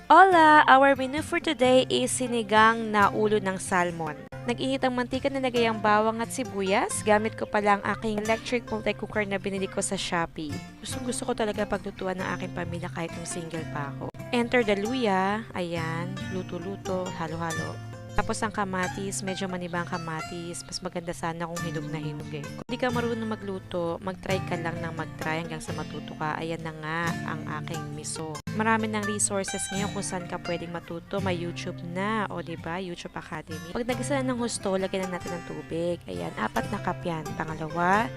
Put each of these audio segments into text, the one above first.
Hola! Our menu for today is sinigang na ulo ng salmon. Nag-init ang mantika, nilagay ang bawang at sibuyas. Gamit ko pala ang aking electric multi-cooker na binili ko sa Shopee. Gusto ko talaga paglutuan ng aking pamilya kahit yung single pa ako. Enter the luya. Ayan, luto-luto, halo-halo. Tapos ang kamatis, medyo maniba ang kamatis. Mas maganda sana kung hinog na hinog eh. Kung di ka marunong magluto, mag-try ka lang ng mag-try hanggang sa matuto ka. Ayan na nga ang aking miso. Marami ng resources ngayon kung saan ka pwedeng matuto. May YouTube na, o diba? YouTube Academy. Pag nagisa na ng husto, lagyan na natin ng tubig. Ayan, 4 na cup yan. Pangalawa,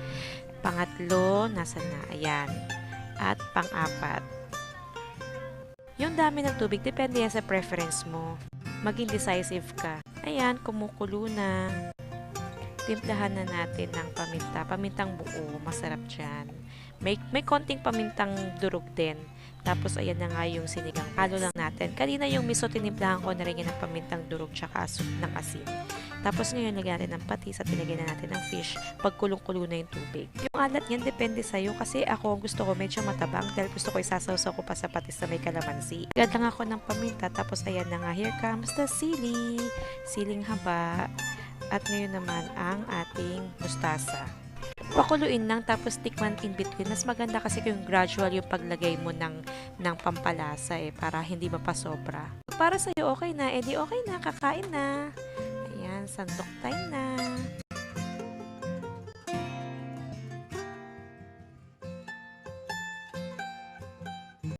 pangatlo, nasa na? Ayan. At pang-4. Yung dami ng tubig, depende yan sa preference mo. Maging decisive ka. Ayan, kumukulo na. Timplahan na natin ng paminta. Pamintang buo, masarap dyan. May konting pamintang durog din. Tapos, ayan na nga yung sinigang. Halo lang natin. Kanina yung miso, tinimplahan ko na rin yan ng pamintang durog tsaka ng asin. Tapos ngayon, lagyan natin ng patis at ilagyan na natin ng fish pag kulong-kulo na yung tubig. Yung alat niyan, depende sa'yo kasi ako gusto ko medyo matabang dahil gusto ko isasawsaw ko pa sa patis na may kalamansi. Agad lang ako ng paminta tapos ayan na nga, here comes the sili. Siling haba. At ngayon naman ang ating mustasa. Pakuluin lang tapos tikman in between. Mas maganda kasi kung gradual yung paglagay mo ng pampalasa para hindi mapasobra. Para sa'yo okay na, edi okay na, kakain na. Ayan, sandok time na.